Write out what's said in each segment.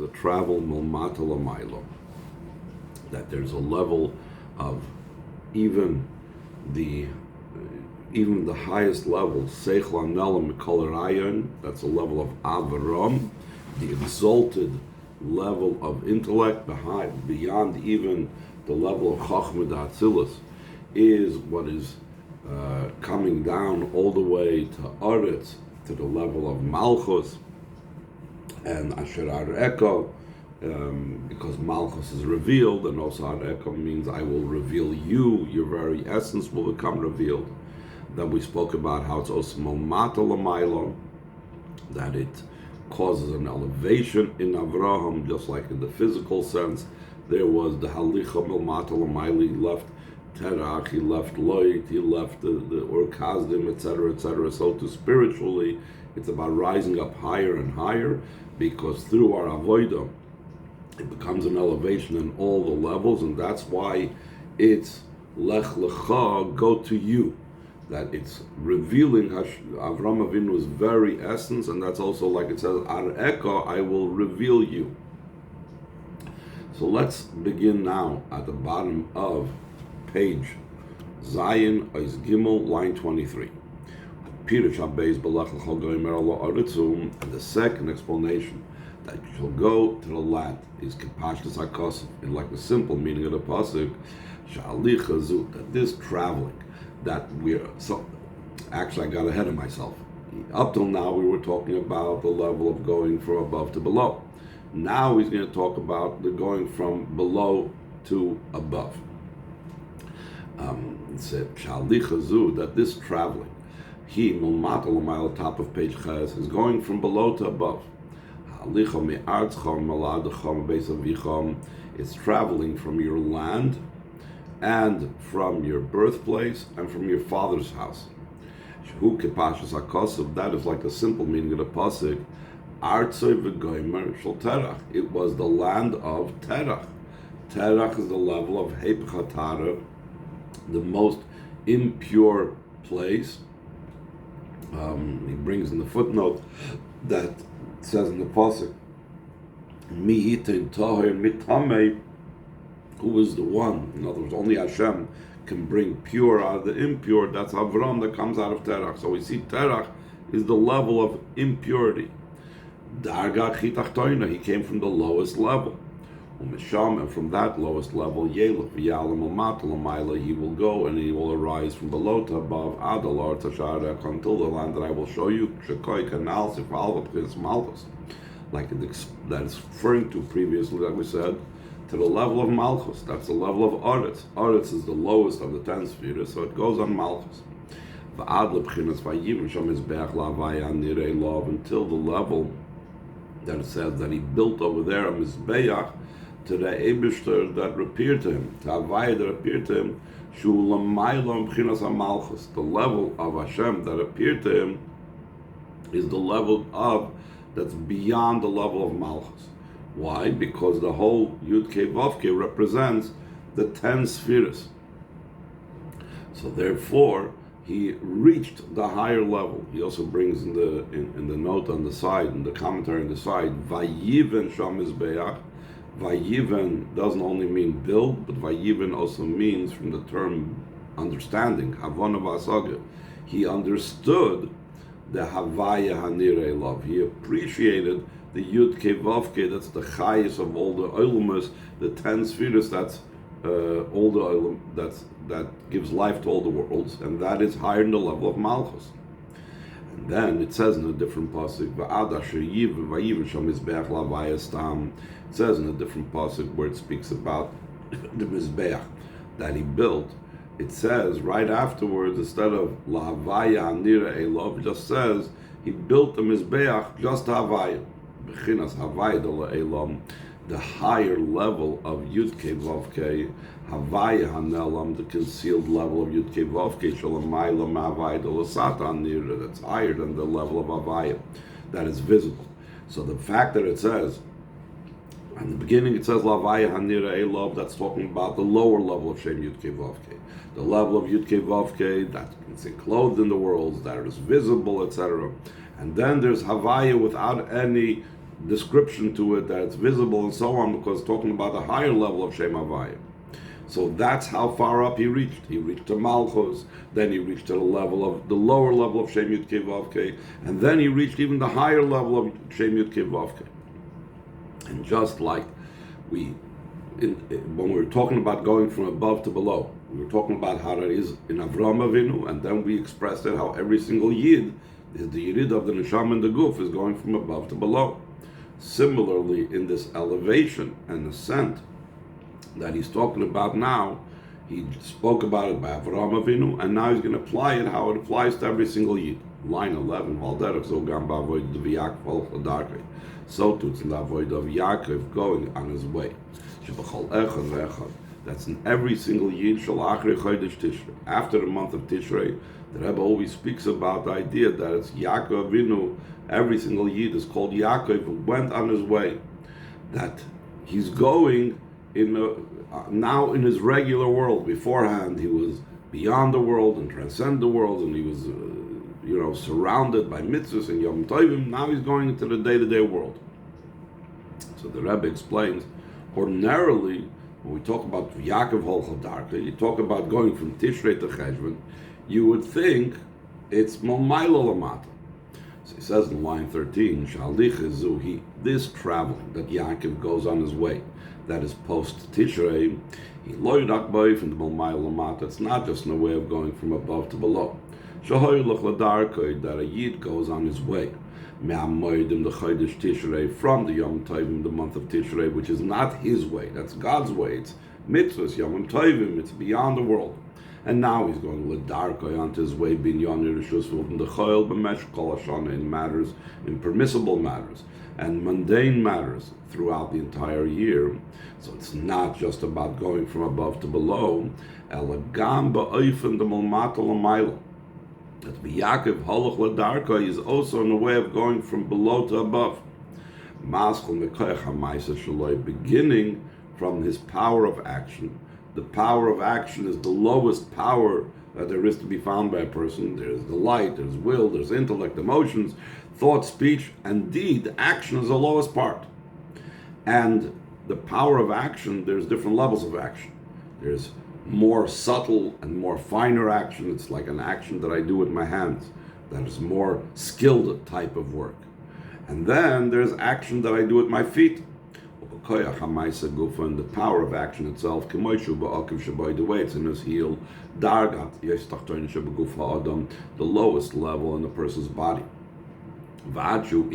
a travel milmata lamaylo, that there's a level of even the highest level, seichel anelam mikol rayon, that's a level of Abraham, the exalted level of intellect beyond even the level of Chachma Atzilus, is what is coming down all the way to Aretz, to the level of Malchus and Asher Areko, because Malchus is revealed, and also Areko means I will reveal you, your very essence will become revealed. Then we spoke about how it's also Milmata Lamailo, that it causes an elevation in Avraham, just like in the physical sense. There was the Halicha Milmata Lamailo, he left Terach, he left Loit, he left the Ur-Kazdim, etc., etc. So to spiritually, it's about rising up higher and higher, because through our Avodah, it becomes an elevation in all the levels, and that's why it's Lech Lecha, go to you. That it's revealing Avraham Avinu's very essence, and that's also like it says, Ar'eka, I will reveal you. So let's begin now at the bottom of page Zayin Ois Gimel, line 23. And the second explanation that you shall go to the land is Kepashtas HaKosov, in like the simple meaning of the pasuk, that this traveling that so actually I got ahead of myself. Up till now we were talking about the level of going from above to below. Now he's going to talk about the going from below to above. It said that this traveling, he milmata top of page Ches, is going from below to above. It's traveling from your land and from your birthplace and from your father's house. That is like the simple meaning of the pasuk. It was the land of Terach. Terach is the level of Hepchatara, the most impure place. He brings in the footnote that it says in the pasuk, Mi itin tahir mitame. Who is the one? In other words, only Hashem can bring pure out of the impure. That's Avram that comes out of Terach. So we see Terach is the level of impurity. Darga chitachtoina, he came from the lowest level. And from that lowest level, he will go and he will arise from below to above, until the land that I will show you, like that is referring to previously, like we said, to the level of Malchus. That's the level of Aretz. Aretz is the lowest of the 10 spheres, so it goes on Malchus. Until the level that it says that he built over there a Mizbeach to the Eibishter that appeared to him, to Havaya that appeared to him, the level of Hashem that appeared to him is the level of, that's beyond the level of Malchus. Why? Because the whole Yud Kei Vav Kei represents the 10 spheres. So therefore, he reached the higher level. He also brings in the note on the side, in the commentary on the side, Vayiven Sham Mizbeach. Vayiven doesn't only mean build, but Vayiven also means, from the term understanding, Havana Vasaga. He understood the Havaya Hanirei love. He appreciated the Yud Kei Vav Kei, that's the highest of all the Olumas, the 10 spheres, that's all the Olum, that gives life to all the worlds, and that is higher than the level of Malchus. And then it says in a different pasuk, it says in a different pasuk where it speaks about the Mizbeach that he built. It says right afterwards, instead of Lahavaya Anira Elov, it just says he built the Mizbeach just Havaya. Bechinas Havaya Elam, the higher level of Yud Kei Vav Kei, Havaya Hanelam, the concealed level of Yud Kei Vav Kei, Shalamayla Mavaya Delasata Anira, that's higher than the level of Havaya, that is visible. So the fact that it says, in the beginning it says Lavaya Hanira Elov, that's talking about the lower level of Shem Yud Kei Vav Kei, the level of Yud Kei Vav Kei that is enclosed in the worlds, that is visible, etc. And then there's Havaya without any description to it, that it's visible and so on, because it's talking about a higher level of Shem Havaya. So that's how far up he reached. He reached to Malchus, then he reached to the lower level of Shem Yud Kei Vav Kei, and then he reached even the higher level of Shem Yud Kei Vav Kei. And just like when we were talking about going from above to below, we were talking about how that is in Avraham Avinu, and then we expressed it how every single Yid, the Yid of the Neshama and the Guf, is going from above to below. Similarly, in this elevation and ascent that he's talking about now, he spoke about it by Avraham Avinu, and now he's going to apply it how it applies to every single Yid. Line 11, so too it's in the avoid of Yaakov going on his way. That's in every single Yid after the month of Tishrei. The Rebbe always speaks about the idea that it's Yaakov Avinu. Every single Yid is called Yaakov, who went on his way. That he's going now in his regular world. Beforehand, he was beyond the world and transcend the world, and he was surrounded by mitzvahs and Yom Tovim. Now he's going into the day-to-day world. So the Rebbe explains, ordinarily, when we talk about Yaakov Holchel Darka, you talk about going from Tishrei to Cheshvan, you would think it's Malmailo Lamata. So he says in line 13, Shalich Zuhi, this traveling that Yaakov goes on his way, that is post Tishrei, he loydak boy from the Malmailo Lamata. It's not just in a way of going from above to below. Shahoylach Ladarka, that a Yid goes on his way. Me'amoidim the Chodesh Tishrei, from the Yom Tovim, the month of Tishrei, which is not his way, that's God's way. It's mitzvahs, Yom Tovim, it's beyond the world. And now he's going Ladarka onto his way, Binyan Yerushalayim from the Choyel B'Mesh Kol Hashana, in matters, in permissible matters, and mundane matters throughout the entire year. So it's not just about going from above to below. Elagam ba'oifen d'malmata l'mayla. That Yaakov Holach Ladarka is also in a way of going from below to above. Maschel mekoyach ha'maisa shaloi, beginning from his power of action. The power of action is the lowest power that there is to be found by a person. There's the light, there's will, there's intellect, emotions, thought, speech, and deed. Action is the lowest part. And the power of action, there's different levels of action. There's more subtle and more finer action. It's like an action that I do with my hands. That is more skilled type of work. And then there's action that I do with my feet. And the power of action itself, the way it's in his heel, the lowest level in the person's body. Until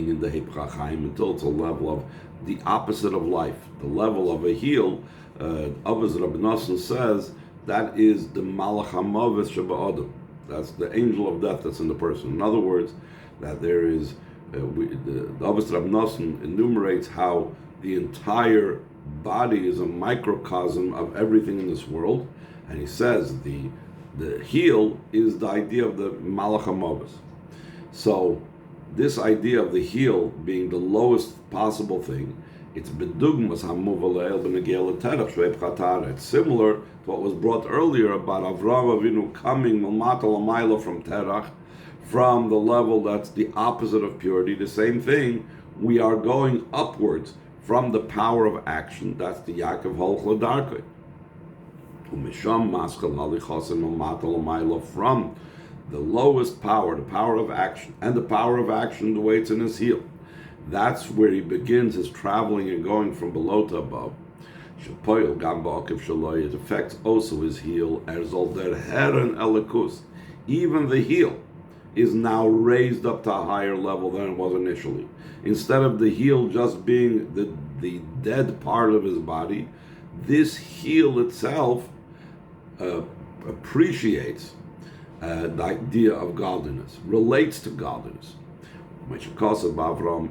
it's a level of the opposite of life, the level of a heel. Avos Rabbi Nosson says that is the Malach HaMavet Sheba'adam. That's the angel of death that's in the person. In other words, that there is, the Avos Rabbi Nosson enumerates how the entire body is a microcosm of everything in this world, and he says the heel is the idea of the Malach HaMavet. So this idea of the heel being the lowest possible thing, it's bedugmas hamuvaleil b'negel terach shveip chatara. It's similar to what was brought earlier about Avraham Avinu coming malmata lamayla from terach, from the level that's the opposite of purity. The same thing, we are going upwards from the power of action. That's the Yaakov Holch Ladarkei. Umisham maskal halichasen malmata lamayla, from the lowest power, the power of action, and the power of action, the way it's in his heel. That's where he begins his traveling and going from below to above. It affects also his heel. Even the heel is now raised up to a higher level than it was initially. Instead of the heel just being the dead part of his body, this heel itself appreciates the idea of godliness, relates to godliness. Like it says by Avraham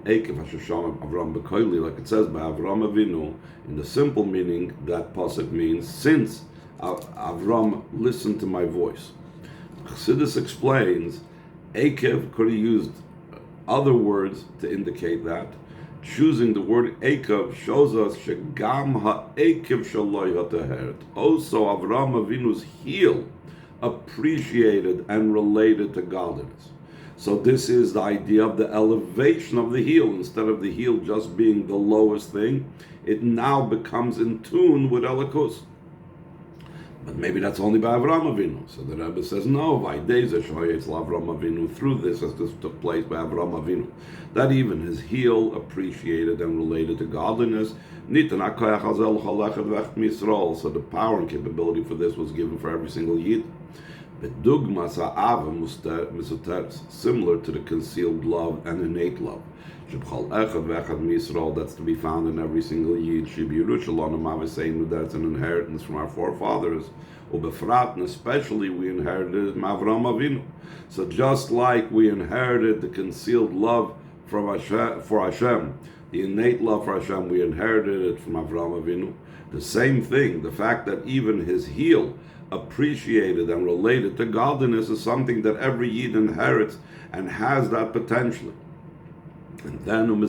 Avinu, in the simple meaning, that pasuk means, since Avram listened to my voice. Chassidus explains, Akev could have used other words to indicate that. Choosing the word Akev shows us Shegam ha'Akev shaloi hataheret. Also, Avraham Avinu's heel appreciated and related to godliness. So this is the idea of the elevation of the heel. Instead of the heel just being the lowest thing, it now becomes in tune with Elikus. But maybe that's only by Avraham Avinu. So the Rebbe says, no, Avraham Avinu, through this, as this took place by Avraham Avinu, that even his heel appreciated and related to godliness. So the power and capability for this was given for every single Yid. Similar to the concealed love and innate love. That's to be found in every single Yid. That's an inheritance from our forefathers. And especially we inherited it from Avraham Avinu. So just like we inherited the concealed love for Hashem, the innate love for Hashem, we inherited it from Avraham Avinu. The same thing, the fact that even his heel appreciated and related to godliness is something that every Yid inherits and has that potential. And then from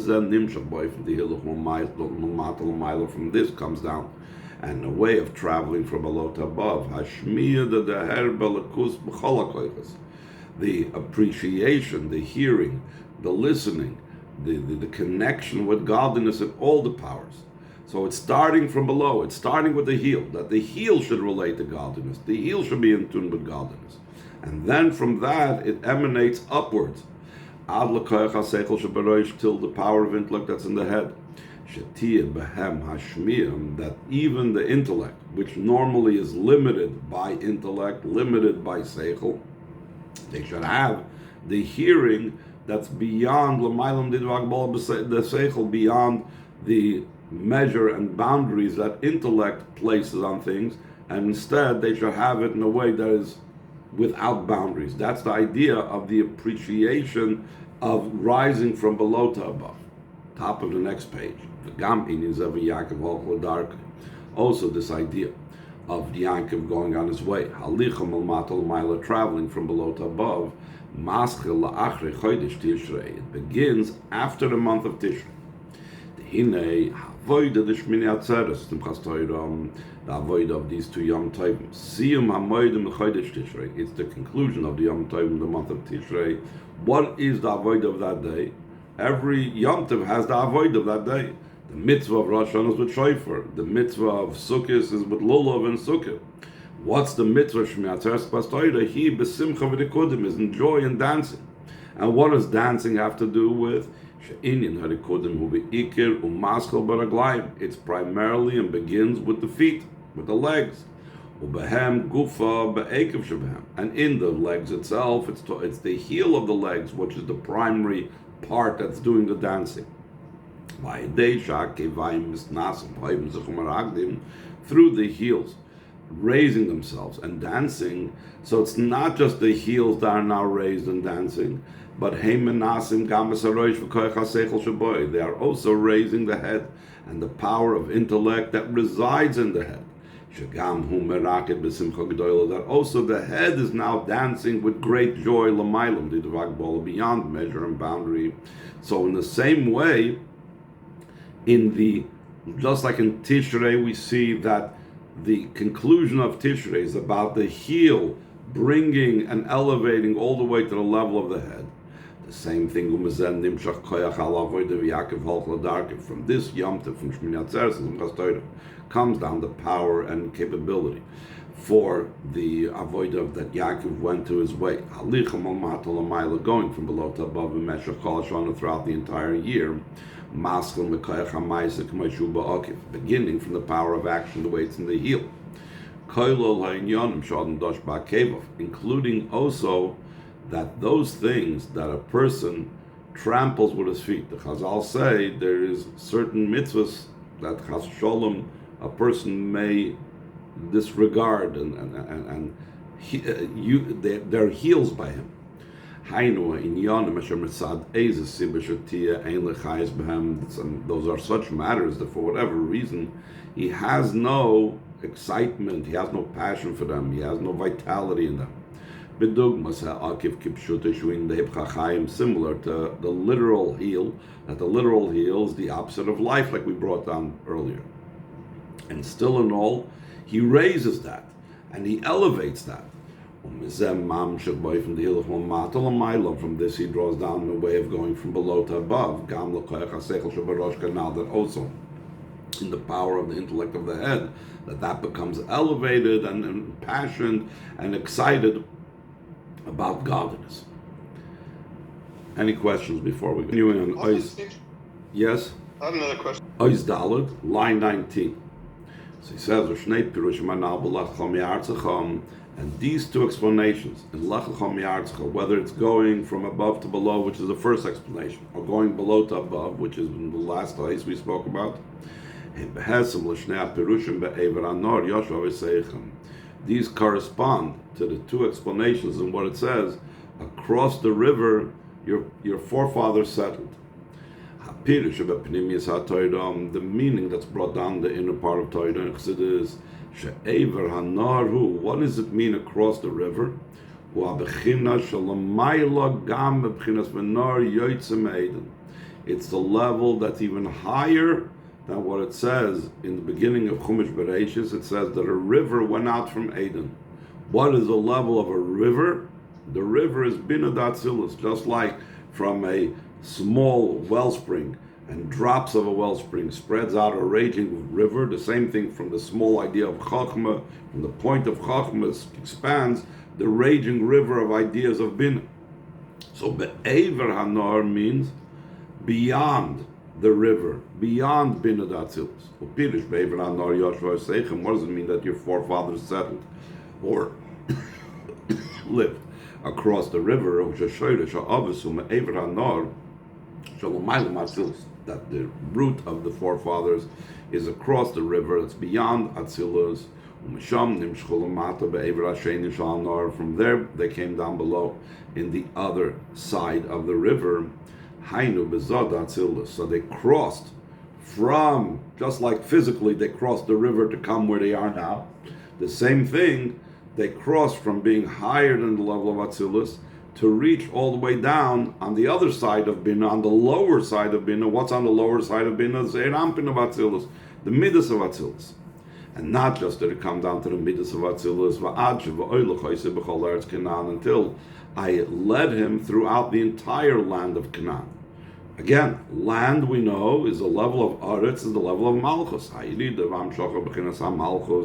this comes down, and a way of traveling from below to above. The appreciation, the hearing, the listening, the connection with godliness and all the powers. So it's starting from below. It's starting with the heel, that the heel should relate to godliness. The heel should be in tune with godliness. And then from that, it emanates upwards. Till the power of intellect that's in the head. That even the intellect, which normally is limited by intellect, limited by seichel, they should have the hearing that's beyond the seichel, beyond the measure and boundaries that intellect places on things, and instead they should have it in a way that is without boundaries. That's the idea of the appreciation of rising from below to above. Top of the next page. Also this idea of Yaakov going on his way, traveling from below to above. It begins after the month of Tishrei. The avoid of these two Yom Tovim. It's the conclusion of the Yom Tovim, the month of Tishrei. What is the avoid of that day? Every Yom Tov has the avoid of that day. The mitzvah of Rosh Hashanah is with shofar. The mitzvah of Sukkot is with lulav and Sukkot. What's the mitzvah Shmiatzeres Pastoira? He besimcha v'rikodim is in joy and dancing. And what does dancing have to do with? It's primarily and begins with the feet, with the legs. And in the legs itself, it's the heel of the legs, which is the primary part that's doing the dancing. Through the heels, raising themselves and dancing. So it's not just the heels that are now raised and dancing, but they are also raising the head and the power of intellect that resides in the head. That also the head is now dancing with great joy, beyond measure and boundary. So in the same way, just like in Tishrei, we see that the conclusion of Tishrei is about the heel bringing and elevating all the way to the level of the head. The same thing from this Yom Tov, from Shmini Atzeres and Chastoira, comes down the power and capability for the avodah that Yaakov went to his way, going from below to above throughout the entire year, beginning from the power of action, the way it's in the heel, including also that those things that a person tramples with his feet. The Chazal say there is certain mitzvahs that Chas Sholem a person may disregard they're heels by him. Those are such matters that for whatever reason he has no excitement, he has no passion for them, he has no vitality in them. Similar to the literal heel, that the literal heel is the opposite of life, like we brought down earlier. And still in all, he raises that and he elevates that. From this he draws down the way of going from below to above. That also in the power of the intellect of the head, that becomes elevated and impassioned and excited about godliness. Any questions before we continue on Ois? Yes? I have another question. Ois Daled, line 19. So he says, and these two explanations, in whether it's going from above to below, which is the first explanation, or going below to above, which is in the last Ois we spoke about, these correspond to the two explanations in what it says, across the river your forefathers settled. The meaning that's brought down the inner part of Torah is what does it mean across the river? It's the level that's even higher than what it says in the beginning of Chumash Bereshis. It says that a river went out from Eden. What is the level of a river? The river is Bina Datzilus, just like from a small wellspring and drops of a wellspring spreads out a raging river. The same thing from the small idea of Chachma, from the point of Chachma expands the raging river of ideas of Bina. So Be'ever Hanar means beyond the river, beyond Bina Datzilus. What does it mean that your forefathers settled or lived across the river? That the root of the forefathers is across the river, it's beyond Atzilus. From there they came down below in the other side of the river. So they crossed from, just like physically they crossed the river to come where they are now, the same thing, they crossed from being higher than the level of Atzilus to reach all the way down on the other side of Bina, on the lower side of Bina. What's on the lower side of Bina? Zeirampin of Atzilus, the Midas of Atzilus. And not just did it come down to the Midas of Atzilus, until I led him throughout the entire land of Canaan. Again, land we know is the level of Aretz, is the level of Malchus.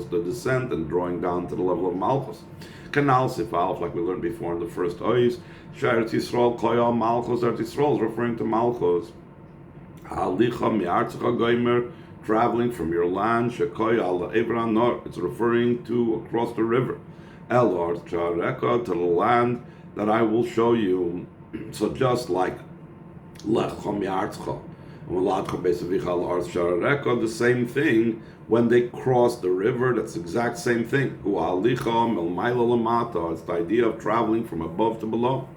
The descent and drawing down to the level of Malchus. Canal Sifalf, like we learned before in the first Ois, Eretz Yisrael, Koyal Malchus, Eretz Yisrael is referring to Malchus. Traveling from your land, Shekoyal Abraham Nor, it's referring to across the river. Elor Chareka, to the land that I will show you. So just like Lechom Yartzcha, the same thing when they cross the river, that's the exact same thing. It's the idea of traveling from above to below.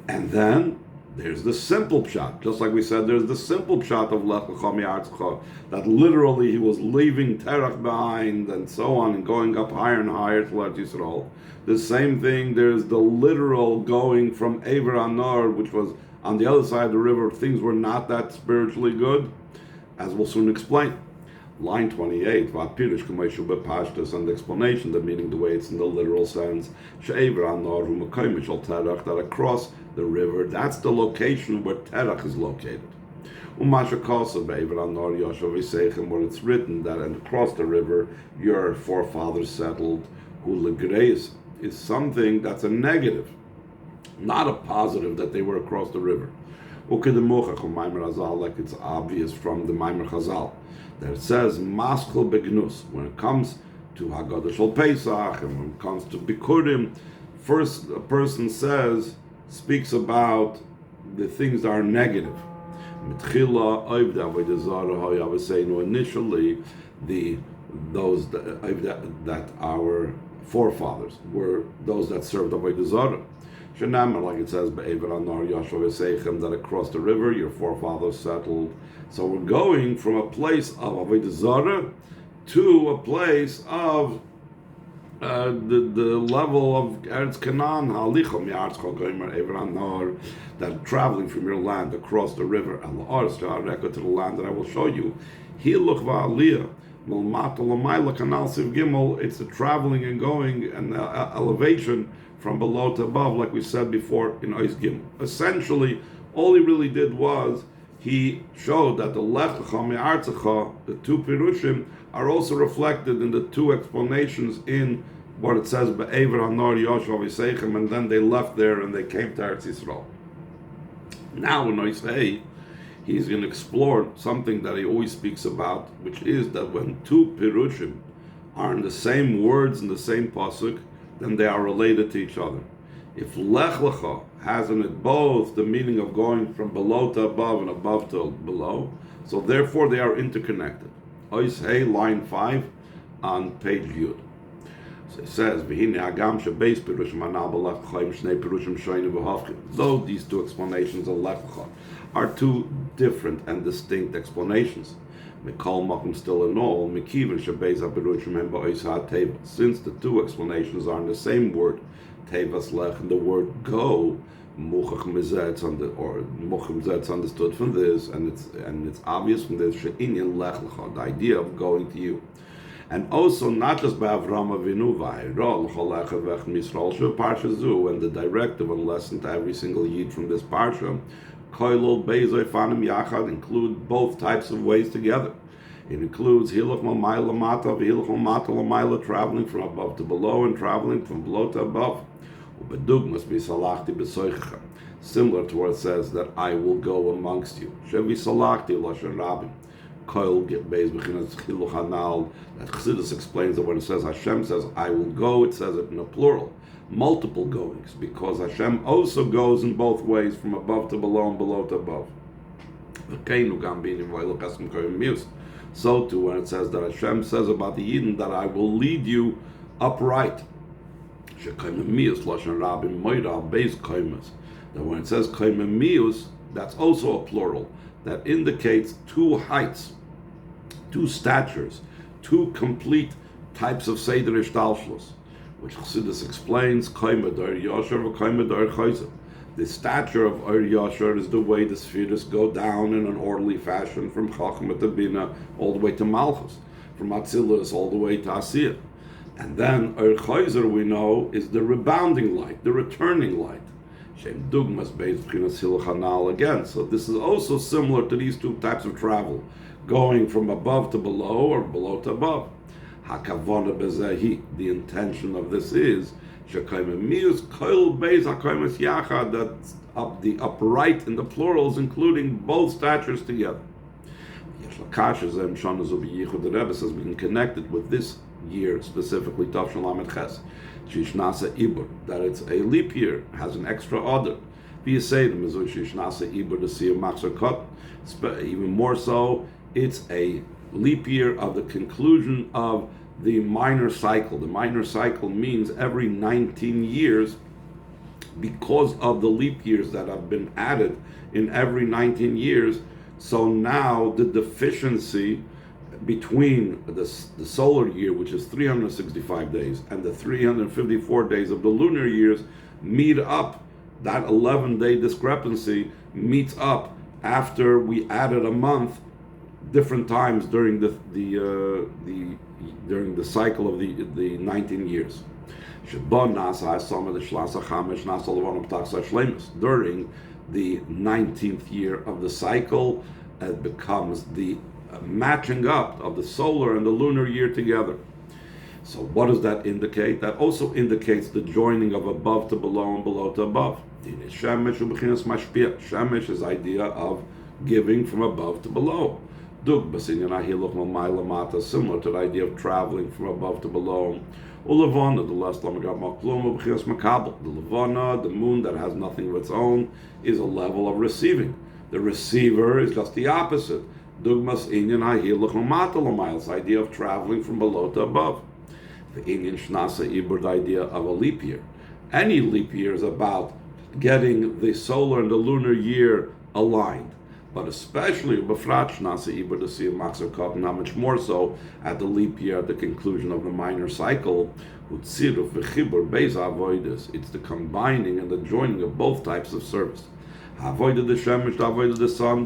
And then there's the simple pshat, just like we said, there's the simple pshat of Lech Lechom Yartzcha, that literally he was leaving Terach behind and so on and going up higher and higher to Eretz Yisrael. The same thing, there's the literal going from Ever Anar, which was on the other side of the river. Things were not that spiritually good, as we'll soon explain. Line 28, and the explanation, the meaning, the way it's in the literal sense, that across the river, that's the location where Terach is located. What it's written, that across the river, your forefathers settled, is something that's a negative, not a positive, that they were across the river. Like it's obvious from the Maimer Chazal, that it says Maskul Begnus, when it comes to Haggadah Shel Pesach and when it comes to Bikurim, first a person speaks about the things that are negative. Initially, those that our forefathers were those that served Avodah Zarah. Like it says, that across the river your forefathers settled. So we're going from a place of Avodah Zarah to a place of the level of Eretz Canaan, that traveling from your land across the river, to the land that I will show you. Kanal Siv Gimel, it's the traveling and going and the elevation from below to above, like we said before in Ois Gimel. Essentially, all he really did was he showed that the Lechacha Me'artzecha, the two Pirushim, are also reflected in the two explanations in what it says, Be'ever Hanor Yoshav Yisechem, and then they left there and they came to Eretz Yisrael. Now in Ois Hey, he's going to explore something that he always speaks about, which is that when two Pirushim are in the same words in the same pasuk, then they are related to each other. If Lech Lecha has in it both the meaning of going from below to above and above to below, so therefore they are interconnected. Ois Hey, line 5 on page Yud. So it says, though these two explanations of Lech Lecha are two different and distinct explanations, still in all, since the two explanations are in the same word, Tevas Lech, and the word go, it's understood from this, and it's obvious from this, the idea of going to you. And also not just by Avraham Avinu, and the directive and lesson to every single yid from this parsha, include both types of ways together. It includes traveling from above to below and traveling from below to above. Similar to what it says that I will go amongst you. That Chassidus explains that when it says Hashem says I will go, it says it in a plural, multiple goings, because Hashem also goes in both ways, from above to below and below to above. So too when it says that Hashem says about the Yidden that I will lead you upright. That when it says Kaimemius, that's also a plural that indicates two heights, two statures, two complete types of Seder Ishtalshlus, which Chassidus explains, the stature of Or Yashar is the way the spheres go down in an orderly fashion from Chachma to Bina all the way to Malchus, from Atzilus all the way to Asiyah. And then Or Chayzer, we know, is the rebounding light, the returning light. Shem Dugmas Beis B'chinas Hilchanal again. So this is also similar to these two types of travel, going from above to below or below to above. Hakavona Bezehi, the intention of this is Shekaimemius Koil Beis HaKaimas Yachad, that the upright in the plurals, including both statures together. The Rebbe says we can connect it with this year specifically, Tavshin Lamed Ches, Shishnasa Ibur, that it's a leap year, has an extra order. Even more so, it's a leap year of the conclusion of the minor cycle. The minor cycle means every 19 years, because of the leap years that have been added in every 19 years. So now the deficiency between the solar year, which is 365 days, and the 354 days of the lunar years meet up. That 11-day discrepancy meets up after we added a month different times during the cycle of the 19 years. During the 19th year of the cycle, it becomes the matching up of the solar and the lunar year together. So what does that indicate? That also indicates the joining of above to below and below to above. Shemesh is the idea of giving from above to below. Similar to the idea of traveling from above to below. The Levana, the moon that has nothing of its own, is a level of receiving. The receiver is just the opposite. It's the idea of traveling from below to above. The idea of a leap year. Any leap year is about getting the solar and the lunar year aligned. But especially how much more so at the leap year, at the conclusion of the minor cycle. It's the combining and the joining of both types of service. The avoid of the sun,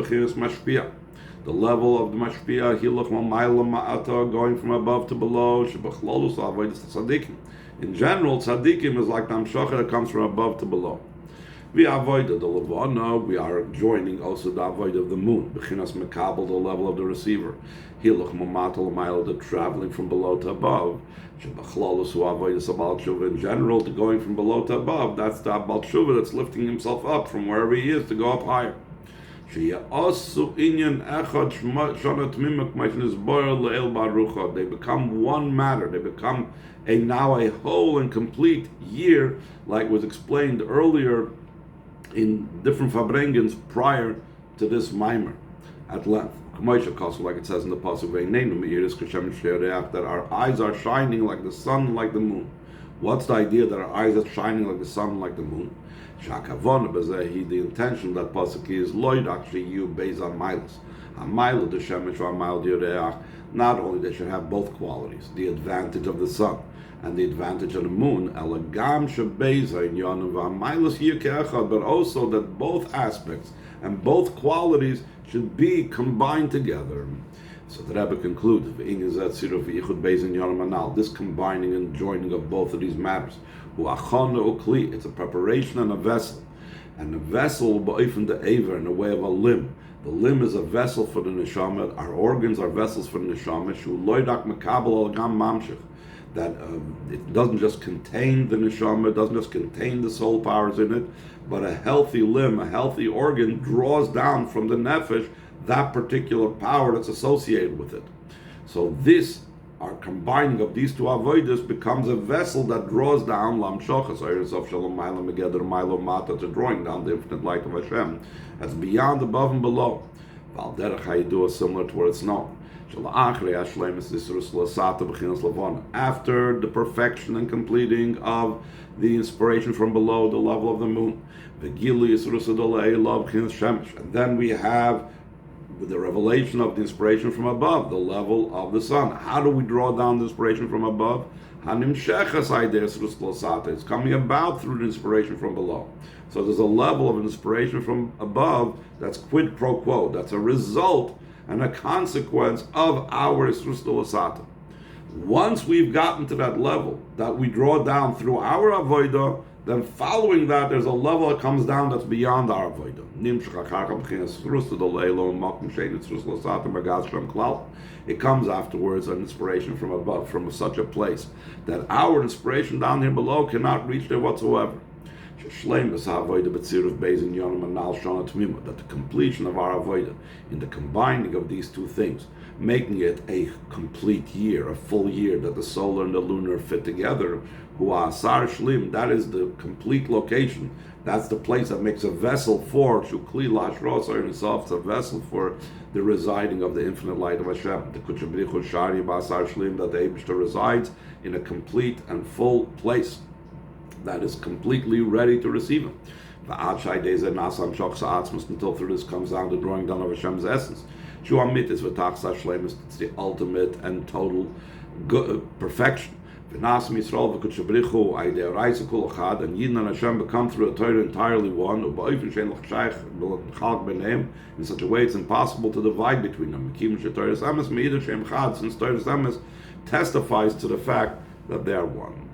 The level of the mashpia hilach mamayla ma'ata, going from above to below. Shebachlolus avodas tzaddikim. In general, tzaddikim is like the hamshacha that comes from above to below. We avoid the levana. We are joining also the avoid of the moon. Bechinas mekabel, the level of the receiver. Hilach mamatal ma'il, the traveling from below to above. Shebachlolus avodas abal tshuva. In general, the going from below to above. That's the abal tshuva that's lifting himself up from wherever he is to go up higher. They become one matter. They become now a whole and complete year, like was explained earlier in different fabrengens prior to this mimer at length. Like it says in the pasuk, that our eyes are shining like the sun, like the moon. What's the idea that our eyes are shining like the sun, like the moon? The intention that pasuk is loyd actually you based on miles. A mile of the shemesh or a mile of not only they should have both qualities, the advantage of the sun and the advantage of the moon, but also that both aspects and both qualities should be combined together. So the Rebbe concludes, this combining and joining of both of these matters. It's a preparation and a vessel. And the vessel will be the aver in the way of a limb. The limb is a vessel for the neshama. Our organs are vessels for the neshama. That it doesn't just contain the neshama, it doesn't just contain the soul powers in it, but a healthy limb, a healthy organ draws down from the nefesh that particular power that's associated with it. So this, our combining of these two avodas, becomes a vessel that draws down lamshochas, to drawing down the infinite light of Hashem. That's beyond, above, and below. Similar to what it's known. After the perfection and completing of the inspiration from below, the level of the moon, and then we have the revelation of the inspiration from above, the level of the sun. How do we draw down the inspiration from above? It's coming about through the inspiration from below. So there's a level of inspiration from above that's quid pro quo. That's a result and a consequence of our Isrus Lasata. Once we've gotten to that level that we draw down through our avodah, then following that, there's a level that comes down that's beyond our avodah. It comes afterwards an inspiration from above, from such a place that our inspiration down here below cannot reach there whatsoever. That the completion of our avodah, in the combining of these two things, making it a complete year, a full year, that the solar and the lunar fit together, that is the complete location. That's the place that makes a vessel for Shukli Lashrosa himself. It's a vessel for the residing of the infinite light of Hashem. The Kuchabrichu Shari Basar Shlim, that the Eibishter resides in a complete and full place that is completely ready to receive him. Until through this comes down to drawing down of Hashem's essence. It's the ultimate and total perfection. And Yidden and Hashem become through a Torah entirely one, in such a way it's impossible to divide between them. Since Torah testifies to the fact that they are one.